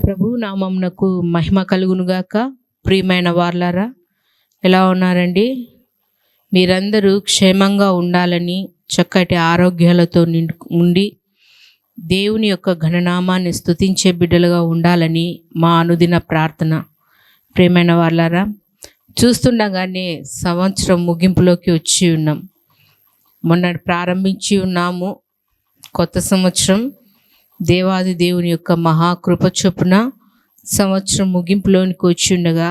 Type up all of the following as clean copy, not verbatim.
ప్రభు నామమునకు మహిమ కలుగునుగాక. ప్రియమైన వార్లారా, ఎలా ఉన్నారండి? మీరందరూ క్షేమంగా ఉండాలని, చక్కటి ఆరోగ్యాలతో ఉండి దేవుని యొక్క ఘననామాన్ని స్తుతించే బిడ్డలుగా ఉండాలని మా అనుదిన ప్రార్థన. ప్రియమైన వార్లారా, చూస్తుండగానే సంవత్సరం ముగింపులోకి వచ్చి ఉన్నాం. మొన్న ప్రారంభించి ఉన్నాము కొత్త సంవత్సరం. దేవాది దేవుని యొక్క మహాకృప చొప్పున సంవత్సరం ముగింపులోనికి వచ్చి ఉండగా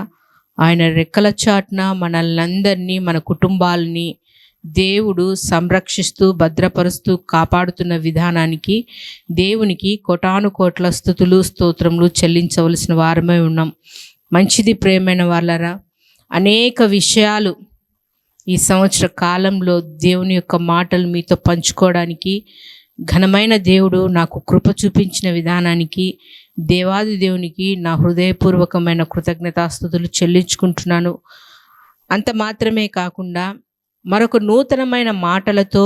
ఆయన రెక్కల చాటున మనల్నందరినీ, మన కుటుంబాలని దేవుడు సంరక్షిస్తూ భద్రపరుస్తూ కాపాడుతున్న విధానానికి దేవునికి కోటాను కోట్ల స్తుతులు స్తోత్రములు చెల్లించవలసిన వారమై ఉన్నాం. మంచిది ప్రియమైన వాళ్ళరా, అనేక విషయాలు ఈ సంవత్సర కాలంలో దేవుని యొక్క మాటలు మీతో పంచుకోవడానికి ఘనమైన దేవుడు నాకు కృప చూపించిన విధానానికి దేవాది దేవునికి నా హృదయపూర్వకమైన కృతజ్ఞతాస్తుతులు చెల్లించుకుంటున్నాను. అంత మాత్రమే కాకుండా మరొక నూతనమైన మాటలతో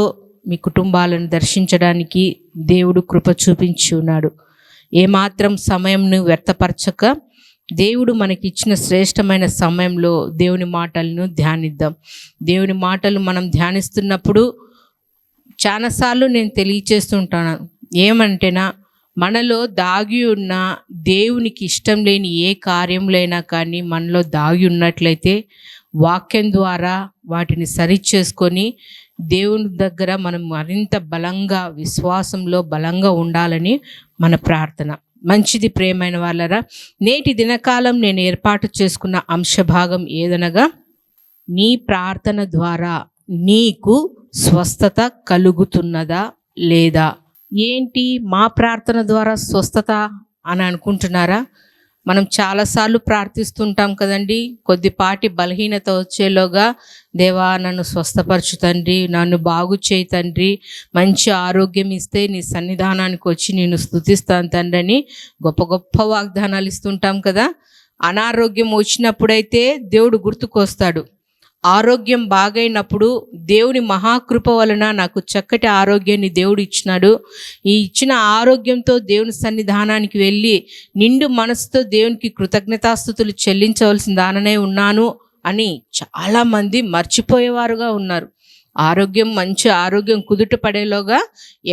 మీ కుటుంబాలను దర్శించడానికి దేవుడు కృప చూపించి ఉన్నాడు. ఏమాత్రం సమయంను వ్యర్థపరచక దేవుడు మనకిచ్చిన శ్రేష్టమైన సమయంలో దేవుని మాటలను ధ్యానిద్దాం. దేవుని మాటలు మనం ధ్యానిస్తున్నప్పుడు చాలాసార్లు నేను తెలియచేస్తుంటాను, ఏమంటేనా, మనలో దాగి ఉన్న దేవునికి ఇష్టం లేని ఏ కార్యములైనా కానీ మనలో దాగి ఉన్నట్లయితే వాక్యం ద్వారా వాటిని సరిచేసుకొని దేవుని దగ్గర మనం మరింత బలంగా, విశ్వాసంలో బలంగా ఉండాలని మన ప్రార్థన. మంచిది ప్రియమైన వాళ్ళరా, నేటి దినకాలం నేను ఏర్పాటు చేసుకున్న అంశభాగం ఏదనగా, నీ ప్రార్థన ద్వారా నీకు స్వస్థత కలుగుతున్నదా లేదా? ఏంటి మా ప్రార్థన ద్వారా స్వస్థత అని అనుకుంటున్నారా? మనం చాలాసార్లు ప్రార్థిస్తుంటాం కదండి. కొద్దిపాటి బలహీనత వచ్చేలోగా, దేవా నన్ను స్వస్థపరచు తండ్రి, నన్ను బాగు చేయి తండ్రి, మంచి ఆరోగ్యం ఇస్తే నీ సన్నిధానానికి వచ్చి నేను స్తుతిస్తాను తండ్రి అని గొప్ప గొప్ప వాగ్దానాలు ఇస్తుంటాం కదా. అనారోగ్యం వచ్చినప్పుడైతే దేవుడు గుర్తుకొస్తాడు. ఆరోగ్యం బాగైనప్పుడు దేవుని మహాకృప వలన నాకు చక్కటి ఆరోగ్యాన్ని దేవుడు ఇచ్చినాడు. ఈ ఇచ్చిన ఆరోగ్యంతో దేవుని సన్నిధానానికి వెళ్ళి నిండు మనసుతో దేవునికి కృతజ్ఞతాస్తుతులు చెల్లించవలసిన దాననే ఉన్నాను అని చాలామంది మర్చిపోయేవారుగా ఉన్నారు. మంచి ఆరోగ్యం కుదుట పడేలోగా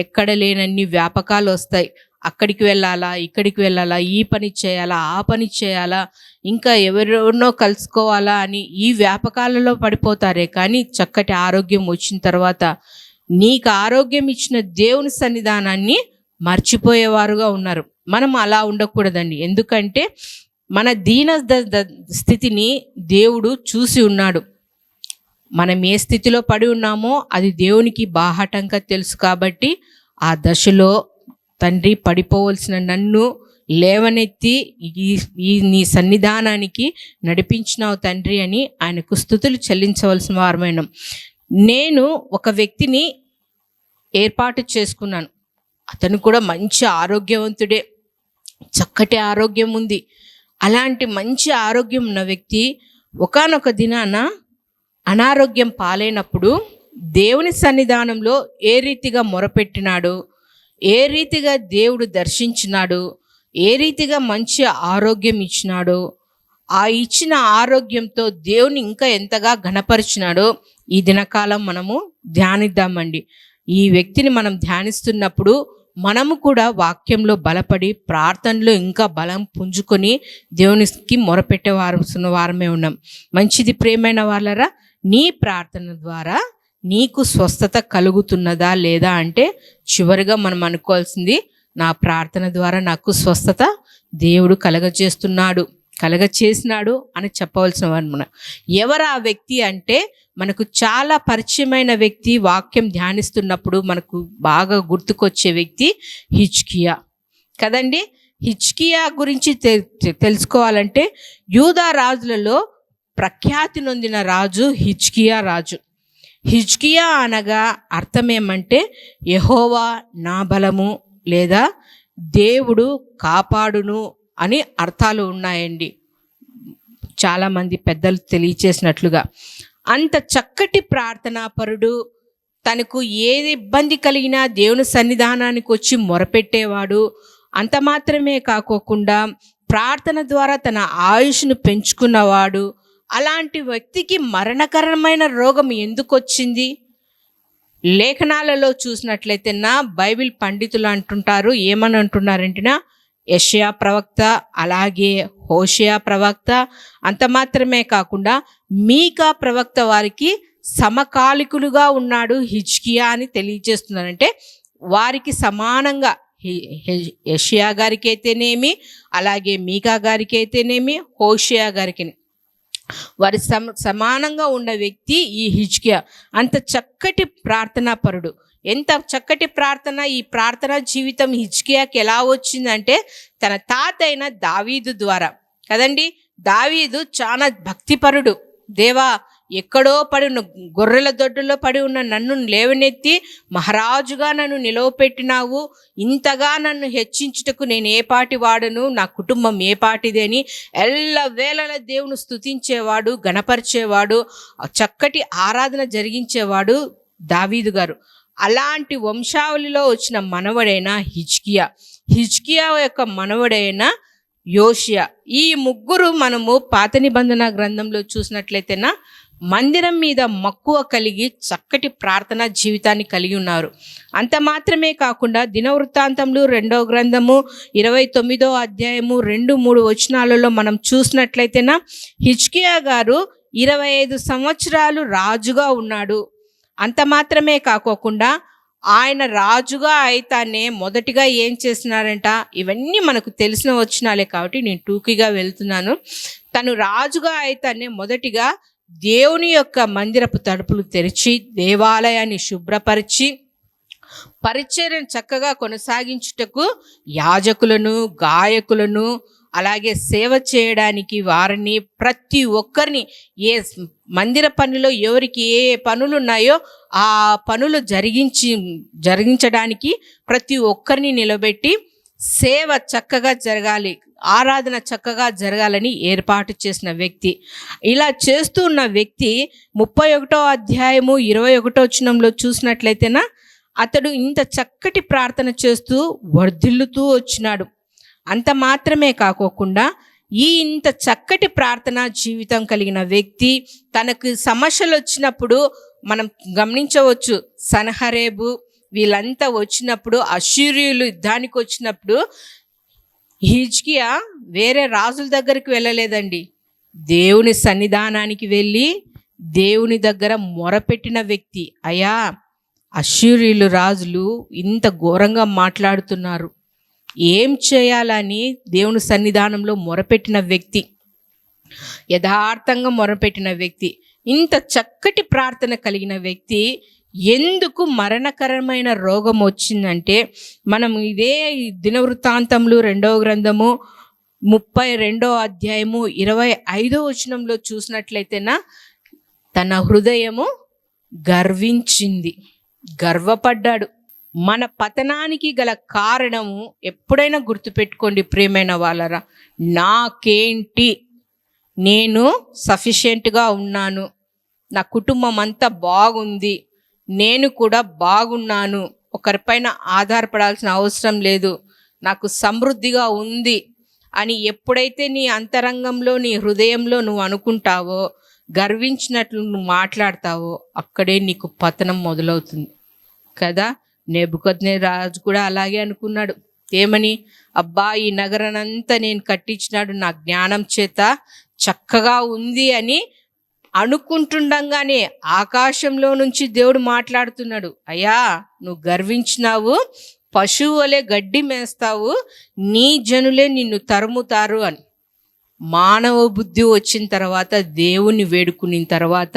ఎక్కడ లేనన్ని వ్యాపకాలు వస్తాయి. అక్కడికి వెళ్ళాలా, ఇక్కడికి వెళ్ళాలా, ఈ పని చేయాలా, ఆ పని చేయాలా, ఇంకా ఎవరెవరినో కలుసుకోవాలా అని ఈ వ్యాపకాలలో పడిపోతారే కానీ చక్కటి ఆరోగ్యం వచ్చిన తర్వాత నీకు ఆరోగ్యం ఇచ్చిన దేవుని సన్నిధానాన్ని మర్చిపోయేవారుగా ఉన్నారు. మనం అలా ఉండకూడదండి. ఎందుకంటే మన దీన స్థితిని దేవుడు చూసి ఉన్నాడు. మనం ఏ స్థితిలో పడి ఉన్నామో అది దేవునికి బాహాటంగా తెలుసు. కాబట్టి ఆ దశలో తండ్రి, పడిపోవలసిన నన్ను లేవనెత్తి ఈ నీ సన్నిధానానికి నడిపించినావు తండ్రి అని ఆయనకు స్తుతులు చెల్లించవలసిన వారమైన నేను ఒక వ్యక్తిని ఏర్పాటు చేసుకున్నాను. అతను కూడా మంచి ఆరోగ్యవంతుడే, చక్కటి ఆరోగ్యం ఉంది. అలాంటి మంచి ఆరోగ్యం ఉన్న వ్యక్తి ఒకానొక దినాన అనారోగ్యం పాలైనప్పుడు దేవుని సన్నిధానంలో ఏ రీతిగా మొరపెట్టినాడు, ఏ రీతిగా దేవుడు దర్శించినాడు, ఏ రీతిగా మంచి ఆరోగ్యం ఇచ్చినాడో, ఆ ఇచ్చిన ఆరోగ్యంతో దేవుని ఇంకా ఎంతగా ఘనపరిచినాడో ఈ దినకాలం మనము ధ్యానిద్దామండి. ఈ వ్యక్తిని మనం ధ్యానిస్తున్నప్పుడు మనము కూడా వాక్యంలో బలపడి ప్రార్థనలో ఇంకా బలం పుంజుకొని దేవునికి మొరపెట్టే వారమే ఉన్నాం. మంచిది ప్రియమైన వాళ్ళరా, నీ ప్రార్థన ద్వారా నీకు స్వస్థత కలుగుతున్నదా లేదా అంటే చివరిగా మనం అనుకోవాల్సింది, నా ప్రార్థన ద్వారా నాకు స్వస్థత దేవుడు కలగచేసినాడు అని చెప్పవలసిన వారు. ఎవరు ఆ వ్యక్తి అంటే, మనకు చాలా పరిచయమైన వ్యక్తి. వాక్యం ధ్యానిస్తున్నప్పుడు మనకు బాగా గుర్తుకొచ్చే వ్యక్తి హిజ్కియా కదండి. హిజ్కియా గురించి తెలుసుకోవాలంటే యూదా రాజులలో ప్రఖ్యాతి నొందిన రాజు హిజ్కియా రాజు. హిజ్కియా అనగా అర్థం ఏమంటే యెహోవా నా బలము లేదా దేవుడు కాపాడును అని అర్థాలు ఉన్నాయండి. చాలామంది పెద్దలు తెలియచేసినట్లుగా అంత చక్కటి ప్రార్థనాపరుడు, తనకు ఏది ఇబ్బంది కలిగినా దేవుని సన్నిధానానికి వచ్చి మొరపెట్టేవాడు. అంత మాత్రమే కాకోకుండా ప్రార్థన ద్వారా తన ఆయుష్ను పెంచుకున్నవాడు. అలాంటి వ్యక్తికి మరణకరమైన రోగం ఎందుకు వచ్చింది? లేఖనాలలో చూసినట్లయితే బైబిల్ పండితులు అంటుంటారు, ఏమని అంటున్నారంటేనా, యెషయా ప్రవక్త, అలాగే హోషేయ ప్రవక్త, అంత మాత్రమే కాకుండా మీకా ప్రవక్త వారికి సమకాలికులుగా ఉన్నాడు హిజ్కియా అని తెలియజేస్తున్నారంటే వారికి సమానంగా యెషయా గారికి అయితేనేమి, అలాగే మీకా గారికి అయితేనేమి, హోషేయ గారికి వారి సమానంగా ఉన్న వ్యక్తి ఈ హిజ్కియా. అంత చక్కటి ప్రార్థనా పరుడు, ఎంత చక్కటి ప్రార్థన. ఈ ప్రార్థనా జీవితం హిజ్కియాకి ఎలా వచ్చిందంటే తన తాత అయిన దావీదు ద్వారా కదండి. దావీదు చాలా భక్తిపరుడు. దేవా, ఎక్కడో పడి ఉన్న గొర్రెల దొడ్డులో పడి ఉన్న నన్ను లేవనెత్తి మహారాజుగా నన్ను నిలవపెట్టినావు. ఇంతగా నన్ను హెచ్చించుటకు నేను ఏ పాటి వాడను, నా కుటుంబం ఏ పాటిదని ఎల్లవేళలా దేవుని స్తుతించేవాడు, గణపరిచేవాడు, చక్కటి ఆరాధన జరిగించేవాడు దావీదు గారు. అలాంటి వంశావళిలో వచ్చిన మనవడైన హిజ్కియా యొక్క మనవడైన యోషియా. ఈ ముగ్గురు మనము పాత నిబంధన గ్రంథంలో చూసినట్లయితేనా మందిరం మీద మక్కువ కలిగి చక్కటి ప్రార్థనా జీవితాన్ని కలిగి ఉన్నారు. అంత మాత్రమే కాకుండా దినవృత్తాంతములు 2వ గ్రంథము 29వ అధ్యాయము 2-3 వచనాలలో మనం చూసినట్లయితేనా హిజ్కియా గారు 25 సంవత్సరాలు రాజుగా ఉన్నాడు. అంత మాత్రమే కాకోకుండా ఆయన రాజుగా అయితానే మొదటిగా ఏం చేస్తున్నారంట, ఇవన్నీ మనకు తెలిసిన వచనాలే కాబట్టి నేను టూకీగా వెళ్తున్నాను. తను రాజుగా అయితానే మొదటిగా దేవుని యొక్క మందిరపు తలుపులు తెరిచి దేవాలయాన్ని శుభ్రపరిచి పరిచర్యను చక్కగా కొనసాగించుటకు యాజకులను, గాయకులను, అలాగే సేవ చేయడానికి వారిని, ప్రతి ఒక్కరిని, ఏ మందిర పనిలో ఎవరికి ఏ పనులు ఉన్నాయో ఆ పనులు జరిగించడానికి ప్రతి ఒక్కరిని నిలబెట్టి సేవ చక్కగా జరగాలి, ఆరాధన చక్కగా జరగాలని ఏర్పాటు చేసిన వ్యక్తి. ఇలా చేస్తూ ఉన్న వ్యక్తి 31వ అధ్యాయము 21వ వచనంలో చూసినట్లయితేనా అతడు ఇంత చక్కటి ప్రార్థన చేస్తూ వర్ధిల్లుతూ వచ్చినాడు. అంత మాత్రమే కాకోకుండా ఈ ఇంత చక్కటి ప్రార్థనా జీవితం కలిగిన వ్యక్తి తనకు సమస్యలు వచ్చినప్పుడు మనం గమనించవచ్చు, సన్హరేబు వీళ్ళంతా వచ్చినప్పుడు, అష్షూరీయులు యుద్ధానికి వచ్చినప్పుడు హిజ్కియా వేరే రాజుల దగ్గరికి వెళ్ళలేదండి. దేవుని సన్నిధానానికి వెళ్ళి దేవుని దగ్గర మొరపెట్టిన వ్యక్తి. అయ్యా, అష్షూరీయులు రాజులు ఇంత ఘోరంగా మాట్లాడుతున్నారు, ఏం చేయాలని దేవుని సన్నిధానంలో మొరపెట్టిన వ్యక్తి, యథార్థంగా మొరపెట్టిన వ్యక్తి, ఇంత చక్కటి ప్రార్థన కలిగిన వ్యక్తి ఎందుకు మరణకరమైన రోగం వచ్చిందంటే మనం ఇదే దినవృత్తాంతములు 2వ గ్రంథము 32వ అధ్యాయము 25వ వచనంలో చూసినట్లయితేనా తన హృదయము గర్వించింది, గర్వపడ్డాడు. మన పతనానికి గల కారణము ఎప్పుడైనా గుర్తుపెట్టుకోండి ప్రియమైన వాళ్ళరా, నాకేంటి, నేను సఫిషియెంట్గా ఉన్నాను, నా కుటుంబం అంతా బాగుంది, నేను కూడా బాగున్నాను, ఒకరిపైన ఆధారపడాల్సిన అవసరం లేదు, నాకు సమృద్ధిగా ఉంది అని ఎప్పుడైతే నీ అంతరంగంలో నీ హృదయంలో నువ్వు అనుకుంటావో, గర్వించినట్లు నువ్వు మాట్లాడతావో అక్కడే నీకు పతనం మొదలవుతుంది కదా. నెబుకద్నెజరు కూడా అలాగే అనుకున్నాడు. ఏమని, అబ్బా ఈ నగరానంతా నేను కట్టించినాడు నా జ్ఞానం చేత, చక్కగా ఉంది అని అనుకుంటుండగానే ఆకాశంలో నుంచి దేవుడు మాట్లాడుతున్నాడు, అయ్యా నువ్వు గర్వించినావు, పశువు వలె గడ్డి మేస్తావు, నీ జనులే నిన్ను తరుముతారు అని. మానవ బుద్ధి వచ్చిన తర్వాత, దేవుని వేడుకున్న తర్వాత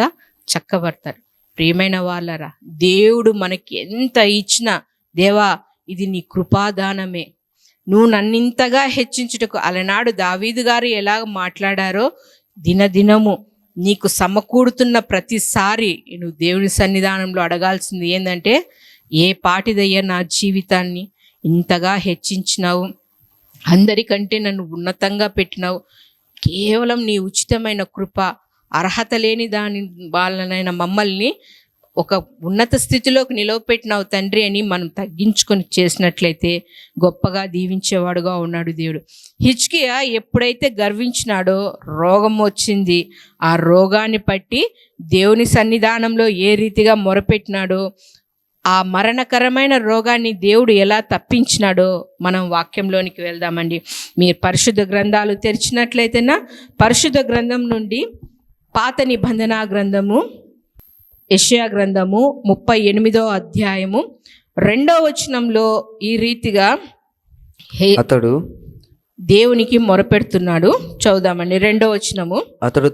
చక్కబడతారు. ప్రియమైన వాళ్ళరా, దేవుడు మనకి ఎంత ఇచ్చినా, దేవా ఇది నీ కృపాదానమే, నువ్వు నన్నింతగా హెచ్చించుటకు. అలనాడు దావీదు గారు ఎలాగ మాట్లాడారో, దినదినము నీకు సమకూడుతున్న ప్రతిసారి నువ్వు దేవుని సన్నిధానంలో అడగాల్సింది ఏంటంటే, ఏ పాటిదయ్యా నా జీవితాన్ని ఇంతగా హెచ్చించినావు, అందరికంటే నన్ను ఉన్నతంగా పెట్టినావు, కేవలం నీ ఉచితమైన కృప, అర్హత లేని దాని వాళ్ళనైనా మమ్మల్ని ఒక ఉన్నత స్థితిలోకి నిలవపెట్టినావు తండ్రి అని మనం తగ్గించుకొని చేసినట్లయితే గొప్పగా దీవించేవాడుగా ఉన్నాడు దేవుడు. హిజ్కియా ఎప్పుడైతే గర్వించినాడో రోగం వచ్చింది. ఆ రోగాన్ని బట్టి దేవుని సన్నిధానంలో ఏ రీతిగా మొరపెట్టినాడో, ఆ మరణకరమైన రోగాన్ని దేవుడు ఎలా తప్పించినాడో మనం వాక్యంలోనికి వెళ్దామండి. మీరు పరిశుద్ధ గ్రంథాలు తెరిచినట్లయితేనా పరిశుద్ధ గ్రంథం నుండి పాత నిబంధన గ్రంథము యెషయా గ్రంథము 38వ అధ్యాయము 2వ వచనంలో ఈ రీతిగా అతడు దేవునికి మొరపెడుతున్నాడు. చదువుదామండి 2వ వచనము. అతడు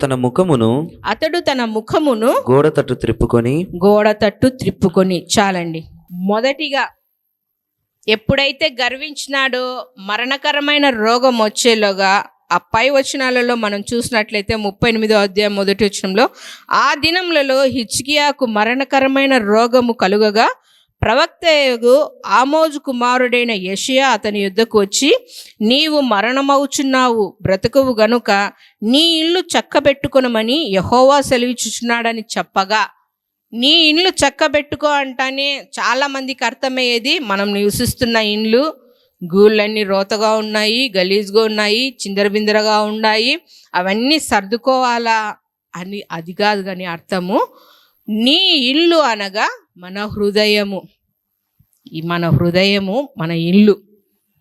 తన ముఖమును గోడ తట్టు త్రిప్పుకొని. చాలండి. మొదటిగా ఎప్పుడైతే గర్వించినాడో మరణకరమైన రోగం వచ్చేలోగా ఆ పై వచనాలలో మనం చూసినట్లయితే 38వ అధ్యాయం 1వ వచనంలో, ఆ దినములలో హిజ్కియాకు మరణకరమైన రోగము కలుగగా ప్రవక్తయగు ఆమోజు కుమారుడైన యెషయా అతని యుద్ధకు వచ్చి, నీవు మరణమవుచున్నావు, బ్రతుకువు గనుక నీ ఇల్లు చక్కబెట్టుకొనమని యెహోవా సెలవిచ్చుచున్నాడని చెప్పగా, నీ ఇండ్లు చక్కబెట్టుకో అంటానే చాలామందికి అర్థమయ్యేది మనం నివసిస్తున్న ఇండ్లు గూళ్ళన్నీ రోతగా ఉన్నాయి, గలీజ్గా ఉన్నాయి, చిందరబిందరగా ఉన్నాయి, అవన్నీ సర్దుకోవాలా అని. అది కాదు కానీ అర్థము, నీ ఇల్లు అనగా మన హృదయము. మన హృదయము మన ఇల్లు.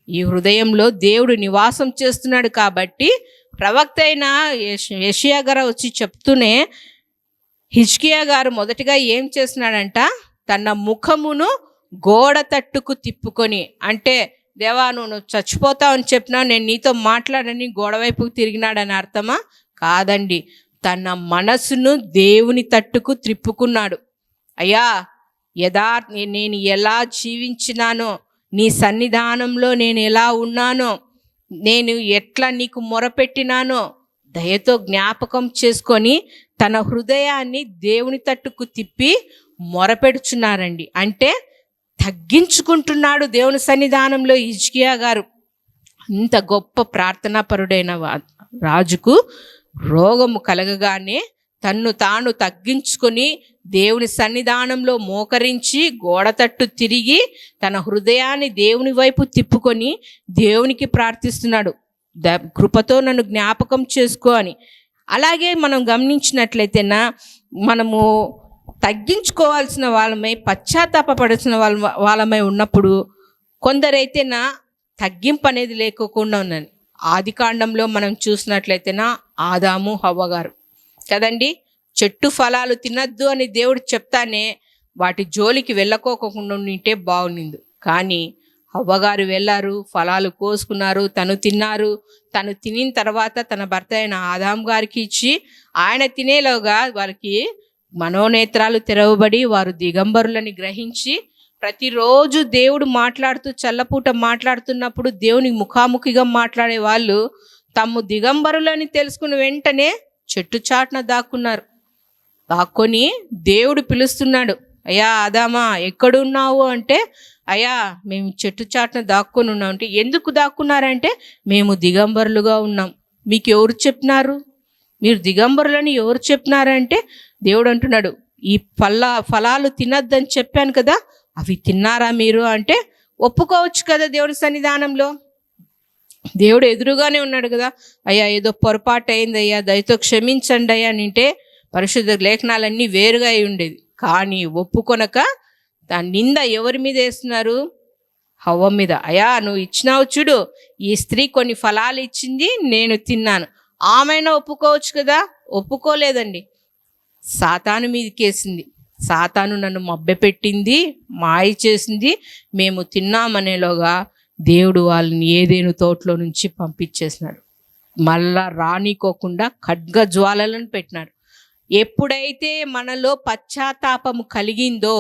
ఈ హృదయంలో దేవుడు నివాసం చేస్తున్నాడు. కాబట్టి ప్రవక్త అయిన యెషయా గారు వచ్చి చెప్తూనే హిజ్కియా గారు మొదటిగా ఏం చేస్తున్నాడంట, తన ముఖమును గోడ తట్టుకు తిప్పుకొని, అంటే దేవా నువ్వు చచ్చిపోతావు అని చెప్పినావు, నేను నీతో మాట్లాడని గోడవైపుకు తిరిగినాడని అర్థమా? కాదండి, తన మనసును దేవుని తట్టుకు త్రిప్పుకున్నాడు. అయ్యా నేను ఎలా జీవించినానో, నీ సన్నిధానంలో నేను ఎలా ఉన్నానో, నేను ఎట్లా నీకు మొరపెట్టినానో దయతో జ్ఞాపకం చేసుకొని తన హృదయాన్ని దేవుని తట్టుకు తిప్పి మొరపెడుచున్నారండి. అంటే తగ్గించుకుంటున్నాడు దేవుని సన్నిధానంలో హిజ్కియా గారు. ఇంత గొప్ప ప్రార్థనాపరుడైన రాజుకు రోగము కలగగానే తన్ను తాను తగ్గించుకొని దేవుని సన్నిధానంలో మోకరించి గోడ తట్టు తిరిగి తన హృదయాన్ని దేవుని వైపు తిప్పుకొని దేవునికి ప్రార్థిస్తున్నాడు, కృపతో నన్ను జ్ఞాపకం చేసుకో అని. అలాగే మనం గమనించినట్లయితేనా మనము తగ్గించుకోవాల్సిన వాళ్ళమై పశ్చాత్తాపడాల్సిన వాళ్ళమై ఉన్నప్పుడు కొందరైతేనా తగ్గింపు అనేది లేకోకుండా ఉన్నది. ఆది కాండంలో మనం చూసినట్లయితేనా ఆదాము హవ్వ గారు కదండి, చెట్టు ఫలాలు తినద్దు అని దేవుడు చెప్తానే వాటి జోలికి వెళ్ళకోకుండా ఉంటే బాగుంది. కానీ హవ్వగారు వెళ్ళారు, ఫలాలు కోసుకున్నారు, తను తిన్నారు. తను తినిన తర్వాత తన భర్త అయిన ఆదాము గారికి ఇచ్చి ఆయన తినేలోగా వారికి మనోనేత్రాలు తెరవబడి వారు దిగంబరులని గ్రహించి ప్రతిరోజు దేవుడు మాట్లాడుతూ చల్లపూట మాట్లాడుతున్నప్పుడు దేవునికి ముఖాముఖిగా మాట్లాడే వాళ్ళు తాము దిగంబరులని తెలుసుకుని వెంటనే చెట్టు చాటున దాక్కొని దేవుడు పిలుస్తున్నాడు, అయ్యా ఆదామా ఎక్కడున్నావు అంటే, అయ్యా మేము చెట్టు చాటున దాక్కొని ఉన్నాం. అంటే ఎందుకు దాక్కున్నారంటే మేము దిగంబరులుగా ఉన్నాం. మీకు ఎవరు చెప్పినారు? మీరు దిగంబరులని ఎవరు చెప్పినారంటే దేవుడు అంటున్నాడు, ఈ ఫలాలు తినద్దని చెప్పాను కదా, అవి తిన్నారా మీరు అంటే ఒప్పుకోవచ్చు కదా దేవుడి సన్నిధానంలో. దేవుడు ఎదురుగానే ఉన్నాడు కదా. అయ్యా ఏదో పొరపాటు అయింది అయ్యా, దయతో క్షమించండి అయ్యా అంటే పరిశుద్ధ లేఖనాలన్నీ వేరుగా అయి ఉండేది. కానీ ఒప్పుకొనక దాని నింద ఎవరి మీద వేస్తున్నారు? హవ్వ మీద. అయ్యా నువ్వు ఇచ్చినావు చూడు, ఈ స్త్రీ కొన్ని ఫలాలు ఇచ్చింది, నేను తిన్నాను, ఆమెను ఒప్పుకోవచ్చు కదా. ఒప్పుకోలేదండి, సాతాను మీదకేసింది. సాతాను నన్ను మభ్యపెట్టింది, మాయ చేసింది, మేము తిన్నామనేలోగా దేవుడు వాళ్ళని ఏదేను తోటలో నుంచి పంపించేసినాడు. మళ్ళా రానికోకుండా ఖడ్గ జ్వాలలను పెట్టినాడు. ఎప్పుడైతే మనలో పశ్చాత్తాపము కలిగిందో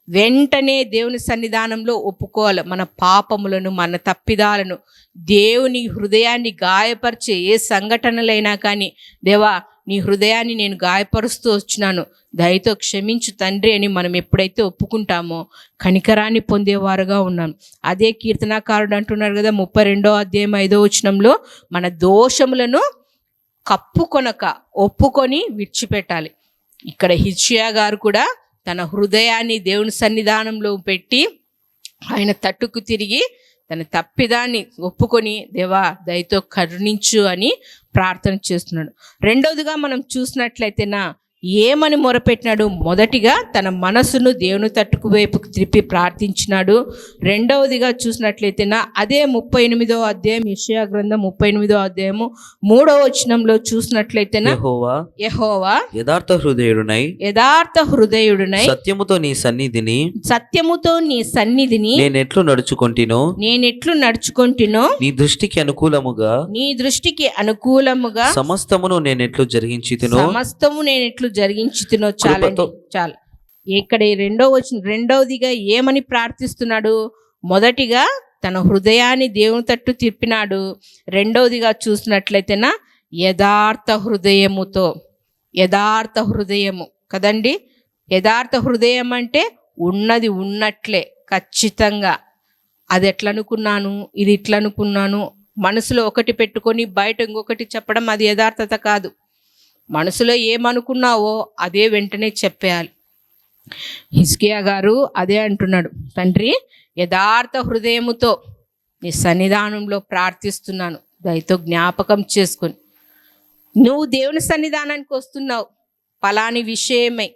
వెంటనే దేవుని సన్నిధానంలో ఒప్పుకోవాలి మన పాపములను, మన తప్పిదాలను. దేవుని హృదయాన్ని గాయపరిచే ఏ సంఘటనలైనా కానీ, దేవా నీ హృదయాన్ని నేను గాయపరుస్తూ వచ్చినాను, దయతో క్షమించు తండ్రి అని మనం ఎప్పుడైతే ఒప్పుకుంటామో కనికరాన్ని పొందేవారుగా ఉన్నాం. అదే కీర్తనాకారుడు అంటున్నారు కదా 32వ అధ్యాయం 5వ వచనంలో, మన దోషములను కప్పుకొనక ఒప్పుకొని విడిచిపెట్టాలి. ఇక్కడ హిజ్కియా గారు కూడా తన హృదయాన్ని దేవుని సన్నిధానంలో పెట్టి ఆయన తట్టుకు తిరిగి తన తప్పిదాన్ని ఒప్పుకొని దేవా దయతో కరుణించు అని ప్రార్థన చేస్తున్నాడు. రెండవదిగా మనం చూసినట్లయితేనా ఏమని మొరపెట్టినాడు? మొదటిగా తన మనసును దేవుని తట్టుకు వైపుకు త్రిప్పి ప్రార్థించినాడు. రెండవదిగా చూసినట్లయితేనా అదే 38వ అధ్యాయం, యెషయా గ్రంథం 38వ అధ్యాయము 3వ వచనంలో చూసినట్లయితేనా యెహోవా యథార్థ హృదయుడునై సత్యముతో నీ సన్నిధిని నేనెట్లు నడుచుకొంటినో నీ దృష్టికి అనుకూలముగా సమస్తమును నేనెట్లు జరిగించుతున్నో. చాలు. ఇక్కడ రెండవదిగా ఏమని ప్రార్థిస్తున్నాడు? మొదటిగా తన హృదయాన్ని దేవుని తట్టు తిప్పినాడు. రెండవదిగా చూసినట్లయితేనా యథార్థ హృదయము కదండి. యథార్థ హృదయం అంటే ఉన్నది ఉన్నట్లే ఖచ్చితంగా, అది ఎట్లా అనుకున్నాను, ఇది ఇట్లా అనుకున్నాను, మనసులో ఒకటి పెట్టుకొని బయట ఇంకొకటి చెప్పడం అది యథార్థత కాదు. మనసులో ఏమనుకున్నావో అదే వెంటనే చెప్పేయాలి. హిజ్కియా గారు అదే అంటున్నాడు, తండ్రి యథార్థ హృదయముతో నీ సన్నిధానంలో ప్రార్థిస్తున్నాను, దయతో జ్ఞాపకం చేసుకొని. నువ్వు దేవుని సన్నిధానానికి వస్తున్నావు ఫలాని విషయమై,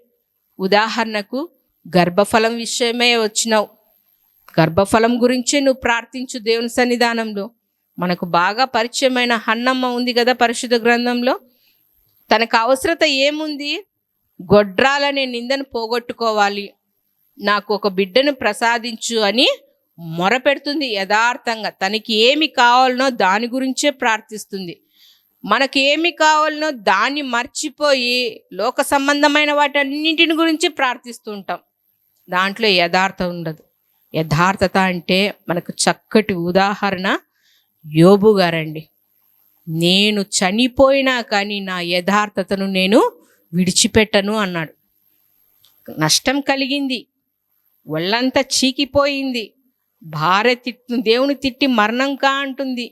ఉదాహరణకు గర్భఫలం విషయమే వచ్చినావు, గర్భఫలం గురించే నువ్వు ప్రార్థించు దేవుని సన్నిధానంలో. మనకు బాగా పరిచయమైన హన్నమ్మ ఉంది కదా పరిశుద్ధ గ్రంథంలో. తనకు అవసరత ఏముంది? గొడ్రాలనే నిందను పోగొట్టుకోవాలి, నాకు ఒక బిడ్డను ప్రసాదించు అని మొరపెడుతుంది యథార్థంగా. తనకి ఏమి కావాలనో దాని గురించే ప్రార్థిస్తుంది. మనకి ఏమి కావాలనో దాన్ని మర్చిపోయి లోక సంబంధమైన వాటన్నింటిని గురించి ప్రార్థిస్తూ ఉంటాం. దాంట్లో యథార్థత ఉండదు. యథార్థత అంటే మనకు చక్కటి ఉదాహరణ యోబు గారండి. నేను చనిపోయినా కానీ నా యథార్థతను నేను విడిచిపెట్టను అన్నాడు. నష్టం కలిగింది, ఒళ్ళంతా చీకిపోయింది, భార్య దేవుని తిట్టి మరణం అంటుంది,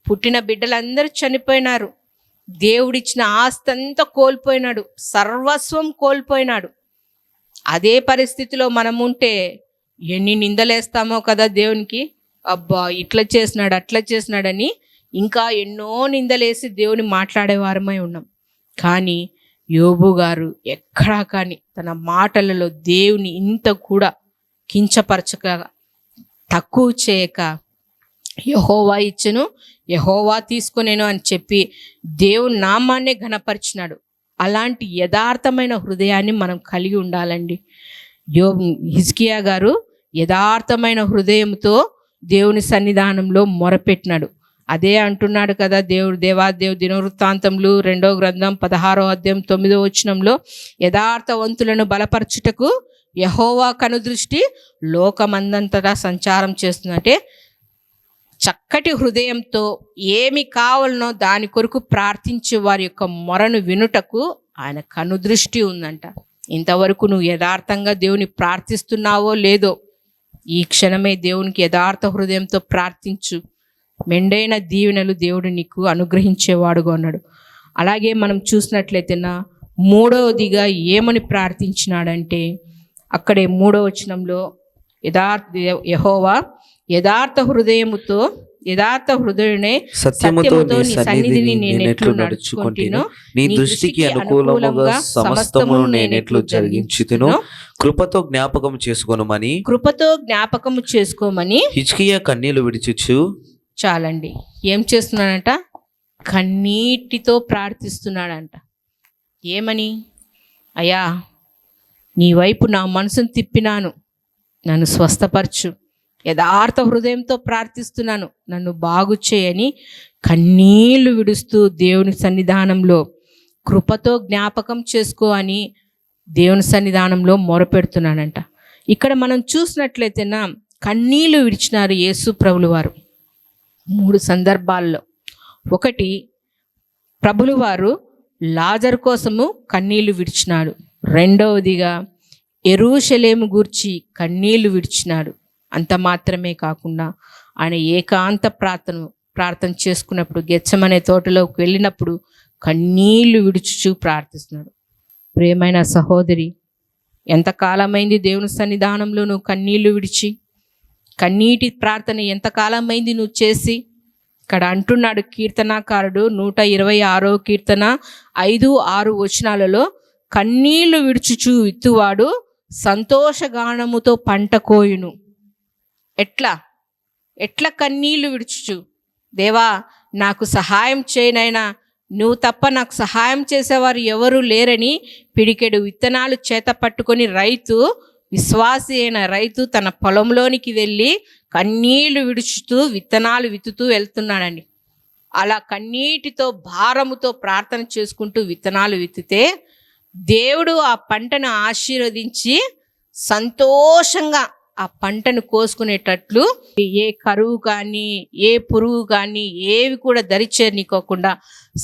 పుట్టిన బిడ్డలందరూ చనిపోయినారు, దేవుడిచ్చిన ఆస్తి అంతా కోల్పోయినాడు, సర్వస్వం కోల్పోయినాడు. అదే పరిస్థితిలో మనం ఉంటే ఎన్ని నిందలేస్తామో కదా దేవునికి. అబ్బా ఇట్లా చేసినాడు అట్లా చేసినాడని ఇంకా ఎన్నో నిందలేసి దేవుని మాట్లాడేవారమై ఉన్నాం. కానీ యోబు గారు ఎక్కడా కానీ తన మాటలలో దేవుని ఇంత కూడా కించపరచక తక్కువ చేయక యెహోవా ఇచ్చెను యెహోవా తీసుకొనేను అని చెప్పి దేవుని నామాన్నే ఘనపరిచినాడు. అలాంటి యథార్థమైన హృదయాన్ని మనం కలిగి ఉండాలండి. హిజ్కియా గారు యథార్థమైన హృదయంతో దేవుని సన్నిధానంలో మొరపెట్టినాడు. అదే అంటున్నాడు కదా దేవాదేవ్ దినవృత్తాంతములు 2వ గ్రంథం 16వ అధ్యాయం 9వ వచనంలో, యథార్థవంతులను బలపరచుటకు యెహోవా కనుదృష్టి లోకమందంతటా సంచారం చేస్తుందంటే చక్కటి హృదయంతో ఏమి కావాలనో దాని కొరకు ప్రార్థించే వారి యొక్క మొరను వినుటకు ఆయన కనుదృష్టి ఉందంట. ఇంతవరకు నువ్వు యథార్థంగా దేవుని ప్రార్థిస్తున్నావో లేదో ఈ క్షణమే దేవునికి యథార్థ హృదయంతో ప్రార్థించు, మెండైన దీవెనలు దేవుడు నీకు అనుగ్రహించేవాడుగా ఉన్నాడు. అలాగే మనం చూసినట్లయితే మూడవదిగా ఏమని ప్రార్థించినాడంటే అక్కడే 3వ వచనంలో యెహోవా యథార్థ హృదయునే సత్యముతో నీ సన్నిధిని నేనెట్లు నడుచుకొంటినో నీ దృష్టికి అనుకూలముగా సమస్తమును నేనెట్లు జరిగించుతునో కృపతో జ్ఞాపకము చేసుకోమని హిజ్కియా కన్నీళ్లు విడిచుచు. చాలండి. ఏం చేస్తున్నాడంట? కన్నీటితో ప్రార్థిస్తున్నాడంట. ఏమని? అయ్యా నీ వైపు నా మనసును తిప్పినాను, నన్ను స్వస్థపరచు, యథార్థ హృదయంతో ప్రార్థిస్తున్నాను, నన్ను బాగు చేయని కన్నీళ్లు విడుస్తూ దేవుని సన్నిధానంలో కృపతో జ్ఞాపకం చేసుకో అని దేవుని సన్నిధానంలో మొరపెడుతున్నాడంట. ఇక్కడ మనం చూసినట్లయితే కన్నీళ్లు విడిచినారు యేసు ప్రభులు వారు 3 సందర్భాల్లో. ఒకటి, ప్రభులు వారు లాజరు కోసము కన్నీళ్లు విడిచినాడు. రెండవదిగా యెరూషలేము గూర్చి కన్నీళ్లు విడిచినాడు. అంత మాత్రమే కాకుండా ఆయన ఏకాంత ప్రార్థన చేసుకున్నప్పుడు గెత్సెమనే తోటలోకి వెళ్ళినప్పుడు కన్నీళ్లు విడుచుచూ ప్రార్థిస్తున్నాడు. ప్రియమైన సహోదరి, ఎంతకాలమైంది దేవుని సన్నిధానంలో నువ్వు కన్నీళ్లు విడిచి? కన్నీటి ప్రార్థన ఎంతకాలమైంది నువ్వు చేసి? ఇక్కడ అంటున్నాడు కీర్తనాకారుడు 126వ కీర్తన 5-6 వచనాలలో, కన్నీళ్లు విడుచుచు విత్తువాడు సంతోషగానముతో పంట కోయును. ఎట్లా కన్నీళ్లు విడుచుచు? దేవా నాకు సహాయం చేయనైనా, నువ్వు తప్ప నాకు సహాయం చేసేవారు ఎవరు లేరని పిడికెడు విత్తనాలు చేత పట్టుకొని విశ్వాసి అయిన రైతు తన పొలంలోనికి వెళ్ళి కన్నీళ్లు విడుచుతూ విత్తనాలు విత్తుతూ వెళ్తున్నాడండి. అలా కన్నీటితో భారముతో ప్రార్థన చేసుకుంటూ విత్తనాలు విత్తితే దేవుడు ఆ పంటను ఆశీర్వదించి సంతోషంగా ఆ పంటను కోసుకునేటట్లు, ఏ కరువు కానీ ఏ పురుగు కానీ ఏవి కూడా దరిచేరనికోకుండా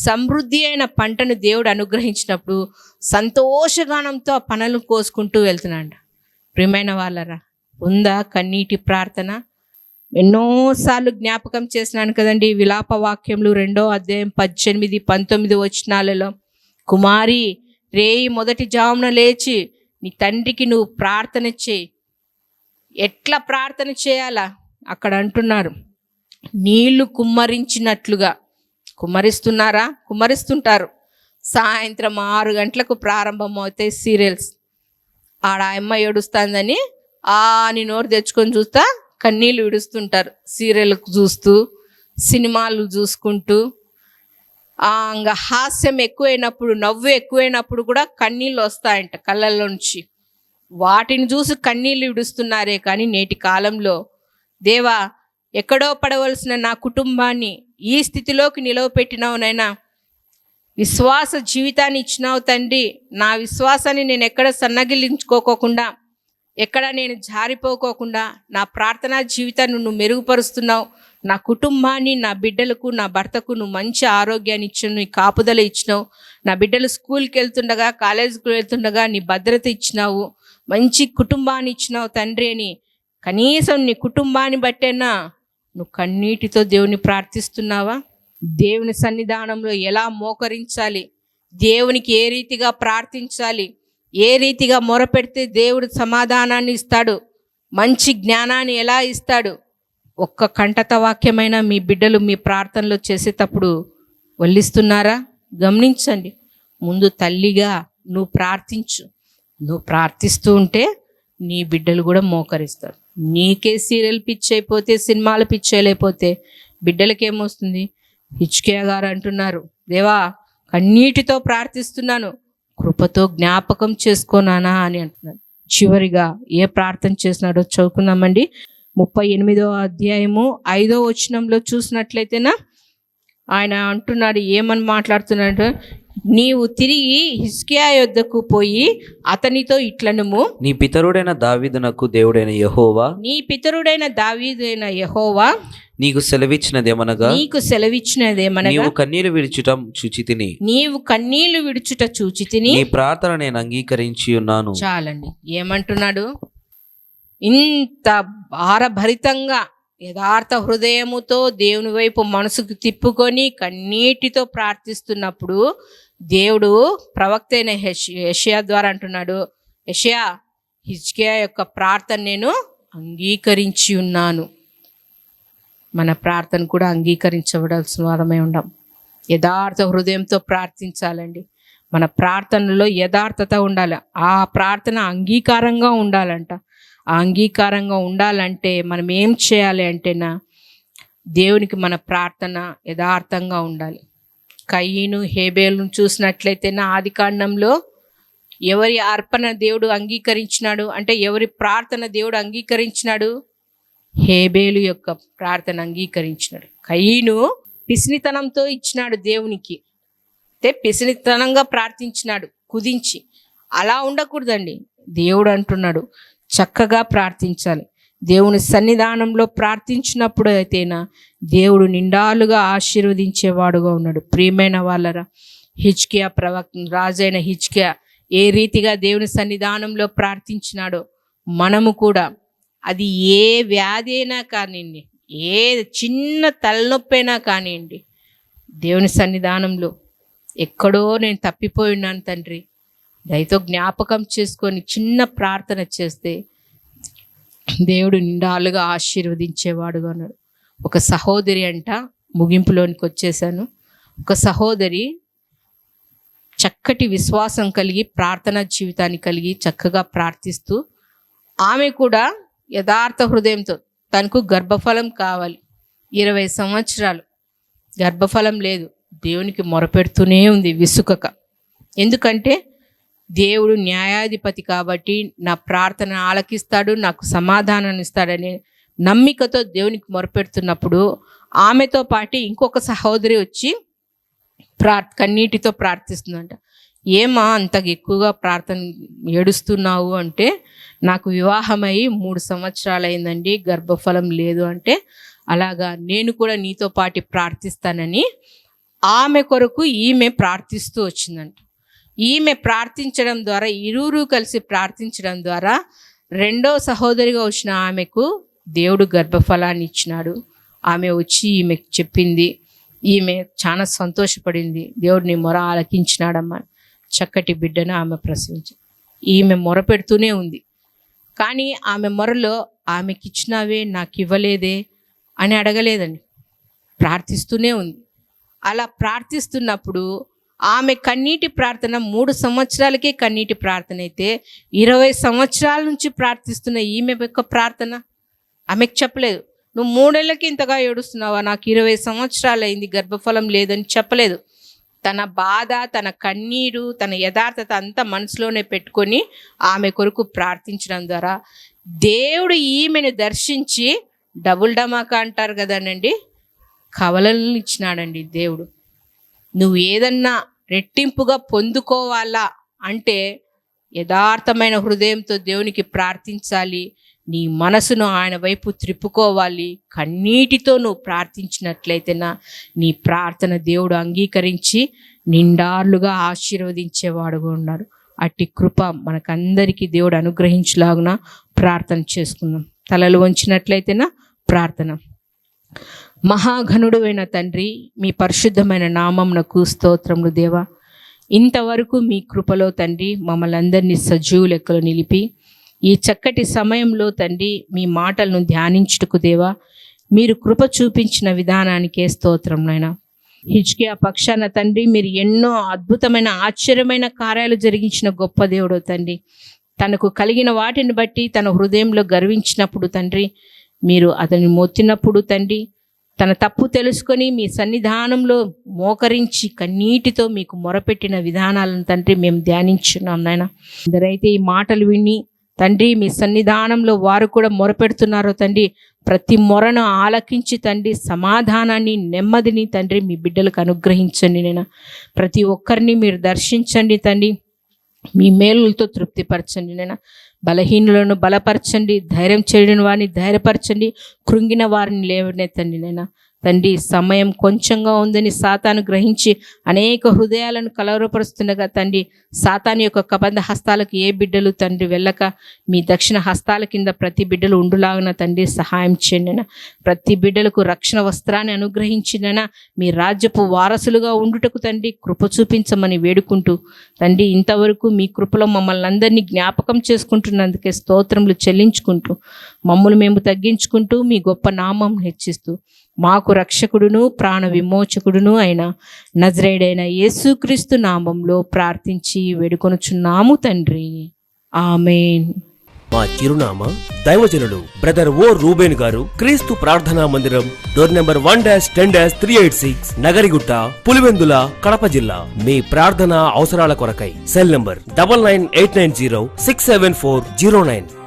సమృద్ధి అయిన పంటను దేవుడు అనుగ్రహించినప్పుడు సంతోషగానంతో ఆ పనులను కోసుకుంటూ వెళ్తున్నాడు. ప్రియమైన వాళ్ళరా, ఉందా కన్నీటి ప్రార్థన? ఎన్నోసార్లు జ్ఞాపకం చేసినాను కదండి. విలాప వాక్యములు 2వ అధ్యాయం 18-19 వచనాలలో, కుమారి రేయి మొదటి జామున లేచి నీ తండ్రికి నువ్వు ప్రార్థన చేయి. ఎట్లా ప్రార్థన చేయాలా? అక్కడ అంటున్నారు, నీళ్లు కుమ్మరించినట్లుగా. కుమ్మరిస్తున్నారా? కుమ్మరిస్తుంటారు. సాయంత్రం 6 గంటలకు ప్రారంభం అవుతాయి సీరియల్స్. ఆడ అమ్మ ఏడుస్తుందని అని నోరు తెచ్చుకొని చూస్తా కన్నీళ్ళు విడుస్తుంటారు. సీరియల్ చూస్తూ, సినిమాలు చూసుకుంటూ. ఇంకా హాస్యం ఎక్కువైనప్పుడు, నవ్వు ఎక్కువైనప్పుడు కూడా కన్నీళ్ళు వస్తాయంట కళ్ళల్లోంచి. వాటిని చూసి కన్నీళ్ళు విడుస్తున్నారే కానీ నేటి కాలంలో, దేవా ఎక్కడో పడవలసిన నా కుటుంబాన్ని ఈ స్థితిలోకి నిలవపెట్టినావునైనా, విశ్వాస జీవితాన్ని ఇచ్చినావు తండ్రి. నా విశ్వాసాన్ని నేను ఎక్కడ సన్నగిలించుకోకుండా, ఎక్కడ నేను జారిపోకోకుండా నా ప్రార్థనా జీవితాన్ని నువ్వు మెరుగుపరుస్తున్నావు. నా కుటుంబాన్ని, నా బిడ్డలకు, నా భర్తకు నువ్వు మంచి ఆరోగ్యాన్ని ఇచ్చినావు, నీ కాపుదల ఇచ్చినావు. నా బిడ్డలు స్కూల్కి వెళ్తుండగా, కాలేజీకి వెళ్తుండగా నీ భద్రత ఇచ్చినావు, మంచి కుటుంబాన్ని ఇచ్చినావు తండ్రి అని కనీసం నీ కుటుంబాన్ని బట్టేనా నువ్వు కన్నీటితో దేవుని ప్రార్థిస్తున్నావా? దేవుని సన్నిధానంలో ఎలా మోకరించాలి, దేవునికి ఏ రీతిగా ప్రార్థించాలి, ఏ రీతిగా మొరపెడితే దేవుడు సమాధానాన్ని ఇస్తాడు, మంచి జ్ఞానాన్ని ఎలా ఇస్తాడు? ఒక్క కంటత వాక్యమైన మీ బిడ్డలు మీ ప్రార్థనలో చేసేటప్పుడు వల్లిస్తున్నారా? గమనించండి. ముందు తల్లిగా నువ్వు ప్రార్థించు. నువ్వు ప్రార్థిస్తూ ఉంటే నీ బిడ్డలు కూడా మోకరిస్తారు. నీకే సీరియల్ పిచ్చి అయిపోతే, సినిమాల పిచ్చి అయిపోతే బిడ్డలకేమొస్తుంది? హిజ్కియా గారు అంటున్నారు, దేవా కన్నీటితో ప్రార్థిస్తున్నాను, కృపతో జ్ఞాపకం చేసుకోనానా అని అంటున్నాడు. చివరిగా ఏ ప్రార్థన చేసినాడో చదువుకుందామండి. 38వ అధ్యాయము 5వ వచనంలో చూసినట్లయితేనా ఆయన అంటున్నాడు, ఏమని మాట్లాడుతున్నాడు? నీవు తిరిగి హిజ్కియా యొద్దకు పోయి అతనితో ఇట్లనుము, నీ పితరుడైన దావీదునకు దేవుడైన యెహోవా, నీ పితరుడైన దావీదైన యెహోవా నీకు సెలవిచ్చినదేమనగా, నీవు కన్నీళ్లు విడుచుట చూచి తిని నీ ప్రార్థన నేను అంగీకరించి ఉన్నాను. చాలండి. ఏమంటున్నాడు? ఇంత భారభరితంగా యథార్థ హృదయముతో దేవుని వైపు మనసుకు తిప్పుకొని కన్నీటితో ప్రార్థిస్తున్నప్పుడు దేవుడు ప్రవక్త అయిన యెషయా ద్వారా అంటున్నాడు, యెషయా హిజ్కియా యొక్క ప్రార్థన నేను అంగీకరించి ఉన్నాను. మన ప్రార్థన కూడా అంగీకరించబడాల్సిన వారమై ఉండం. యథార్థ హృదయంతో ప్రార్థించాలండి. మన ప్రార్థనలో యథార్థత ఉండాలి. ఆ ప్రార్థన అంగీకారంగా ఉండాలంట. ఆ అంగీకారంగా ఉండాలంటే మనం ఏం చేయాలి అంటేనా, దేవునికి మన ప్రార్థన యథార్థంగా ఉండాలి. కయీను హేబేలును చూసినట్లయితేనా ఆదికాండంలో ఎవరి అర్పణ దేవుడు అంగీకరించినాడు అంటే, ఎవరి ప్రార్థన దేవుడు అంగీకరించినాడు? హేబేలు యొక్క ప్రార్థన అంగీకరించినాడు. కయీను పిసినితనంతో ఇచ్చినాడు దేవునికి, అంటే పిసినితనంగా ప్రార్థించినాడు కుదించి. అలా ఉండకూడదండి. దేవుడు అంటున్నాడు చక్కగా ప్రార్థించాలి. దేవుని సన్నిధానంలో ప్రార్థించినప్పుడు అయితేనా దేవుడు నిండాలుగా ఆశీర్వదించేవాడుగా ఉన్నాడు. ప్రియమైన వాళ్ళరా, హిజ్కియా ప్రవక్త రాజైన హిజ్కియా ఏ రీతిగా దేవుని సన్నిధానంలో ప్రార్థించినాడో మనము కూడా, అది ఏ వ్యాధి అయినా కానివ్వండి, ఏ చిన్న తలనొప్పి అయినా కానివ్వండి, దేవుని సన్నిధానంలో ఎక్కడో నేను తప్పిపోయి ఉన్నాను తండ్రి, దయతో జ్ఞాపకం చేసుకొని చిన్న ప్రార్థన చేస్తే దేవుడు నిండాలుగా ఆశీర్వదించేవాడుగా ఉన్నాడు. ఒక సహోదరి అంట, ముగింపులోనికి వచ్చేసాను. ఒక సహోదరి చక్కటి విశ్వాసం కలిగి, ప్రార్థనా జీవితాన్ని కలిగి చక్కగా ప్రార్థిస్తూ, ఆమె కూడా యథార్థ హృదయంతో తనకు గర్భఫలం కావాలి, 20 సంవత్సరాలు గర్భఫలం లేదు, దేవునికి మొరపెడుతూనే ఉంది విసుకక. ఎందుకంటే దేవుడు న్యాయాధిపతి కాబట్టి నా ప్రార్థన ఆలకిస్తాడు, నాకు సమాధానాన్ని ఇస్తాడనే నమ్మికతో దేవునికి మొరపెడుతున్నప్పుడు ఆమెతో పాటు ఇంకొక సహోదరి వచ్చి కన్నీటితో ప్రార్థిస్తుందంట. ఏమా అంత ఎక్కువగా ప్రార్థన ఏడుస్తున్నావు అంటే, నాకు వివాహమై 3 సంవత్సరాలు అయిందండి, గర్భఫలం లేదు అంటే, అలాగా నేను కూడా నీతో పాటు ప్రార్థిస్తానని ఆమె కొరకు ఈమె ప్రార్థిస్తూ వచ్చిందంట. ఈమె ప్రార్థించడం ద్వారా, ఇరువురు కలిసి ప్రార్థించడం ద్వారా రెండో సహోదరిగా వచ్చిన ఆమెకు దేవుడు గర్భఫలాన్ని ఇచ్చినాడు. ఆమె వచ్చి ఈమెకు చెప్పింది, ఈమె చాలా సంతోషపడింది, దేవుడు నీ మొర ఆలకించినాడమ్మా, చక్కటి బిడ్డను ఆమె ప్రసవించింది. ఈమె మొర పెడుతూనే ఉంది, కానీ ఆమె మొరలో ఆమెకి ఇచ్చినావే నాకు ఇవ్వలేదే అని అడగలేదండి, ప్రార్థిస్తూనే ఉంది. అలా ప్రార్థిస్తున్నప్పుడు ఆమె కన్నీటి ప్రార్థన 3 సంవత్సరాలకే కన్నీటి ప్రార్థన అయితే, 20 సంవత్సరాల నుంచి ప్రార్థిస్తున్న ఈమె యొక్క ప్రార్థన ఆమెకు చెప్పలేదు. నువ్వు 3 ఏళ్ళకి ఇంతగా ఏడుస్తున్నావా, నాకు 20 సంవత్సరాలు అయింది గర్భఫలం లేదని చెప్పలేదు. తన బాధ, తన కన్నీరు, తన యథార్థత అంతా మనసులోనే పెట్టుకొని ఆమె కొరకు ప్రార్థించడం ద్వారా దేవుడు ఈమెను దర్శించి డబుల్ డమాకా అంటారు కదానండి, కవలలను ఇచ్చినాడండి దేవుడు. నువ్వు ఏదన్నా రెట్టింపుగా పొందుకోవాలా అంటే యథార్థమైన హృదయంతో దేవునికి ప్రార్థించాలి, నీ మనసును ఆయన వైపు త్రిప్పుకోవాలి. కన్నీటితో నువ్వు ప్రార్థించినట్లయితేనా నీ ప్రార్థన దేవుడు అంగీకరించి నిండార్లుగా ఆశీర్వదించేవాడుగా ఉన్నారు. అట్టి కృప మనకందరికీ దేవుడు అనుగ్రహించలాగున ప్రార్థన చేసుకుందాం. తలలు వంచినట్లయితేనా ప్రార్థన. మహాఘనుడు అయిన తండ్రి, మీ పరిశుద్ధమైన నామమునకు స్తోత్రములు దేవా. ఇంతవరకు మీ కృపలో తండ్రి మమ్మల్ని అందరినీ సజీవ లెక్కలో నిలిపి ఈ చక్కటి సమయంలో తండ్రి మీ మాటలను ధ్యానించుటకు దేవా మీరు కృప చూపించిన విధానానికే స్తోత్రం నాయనా. హిజ్కియా పక్షాన తండ్రి మీరు ఎన్నో అద్భుతమైన ఆశ్చర్యమైన కార్యాలు జరిగించిన గొప్ప దేవుడు తండ్రి. తనకు కలిగిన వాటిని బట్టి తన హృదయంలో గర్వించినప్పుడు తండ్రి, మీరు అతన్ని మొత్తినప్పుడు తండ్రి, తన తప్పు తెలుసుకొని మీ సన్నిధానంలో మోకరించి కన్నీటితో మీకు మొరపెట్టిన విధానాలను తండ్రి మేము ధ్యానించున్నాం నాయన. అందరైతే ఈ మాటలు విని తండ్రి మీ సన్నిధానంలో వారు కూడా మొరపెడుతున్నారో తండ్రి, ప్రతి మొరను ఆలకించి తండ్రి సమాధానాన్ని, నెమ్మదిని తండ్రి మీ బిడ్డలకు అనుగ్రహించండి నేను. ప్రతి ఒక్కరిని మీరు దర్శించండి తండ్రి, మీ మేలులతో తృప్తిపరచండి నేను. బలహీనులను బలపరచండి, ధైర్యం చేయని వారిని ధైర్యపరచండి, కృంగిన వారిని లేవనెత్తండి నేను. తండ్రి సమయం కొంచెంగా ఉందని సాతాను గ్రహించి అనేక హృదయాలను కలవరపరుస్తుండగా తండ్రి, సాతాను యొక్క కబంధ హస్తాలకు ఏ బిడ్డలు తండ్రి వెళ్ళక మీ దక్షిణ హస్తాల కింద ప్రతి బిడ్డలు ఉండులాగిన తండ్రి సహాయం చేయండి. ప్రతి బిడ్డలకు రక్షణ వస్త్రాన్ని అనుగ్రహించిన మీ రాజ్యపు వారసులుగా ఉండుటకు తండ్రి కృప చూపించమని వేడుకుంటూ తండ్రి, ఇంతవరకు మీ కృపలో మమ్మల్ని అందరినీ జ్ఞాపకం చేసుకుంటున్నందుకే స్తోత్రములు చెల్లించుకుంటూ మమ్మల్ని మేము తగ్గించుకుంటూ మీ గొప్ప నామం హెచ్చిస్తూ మాకు రక్షకుడును ప్రాణ విమోచకుడును అయిన నజరేయుడైన యేసుక్రీస్తు నామంలో ప్రార్థించి వేడుకొనుచున్నాము తండ్రి, ఆమేన్. మా చిరునామా దైవజనులు బ్రదర్ ఓ రూబేన్ గారు, క్రీస్తు ప్రార్థనా మందిరం, డోర్ నెంబర్ 1-10-386, నగరిగుట్ట, పులివెందుల, కడప జిల్లా. మీ ప్రార్థన అవసరాల కొరకై సెల్ నంబర్ 9989067409.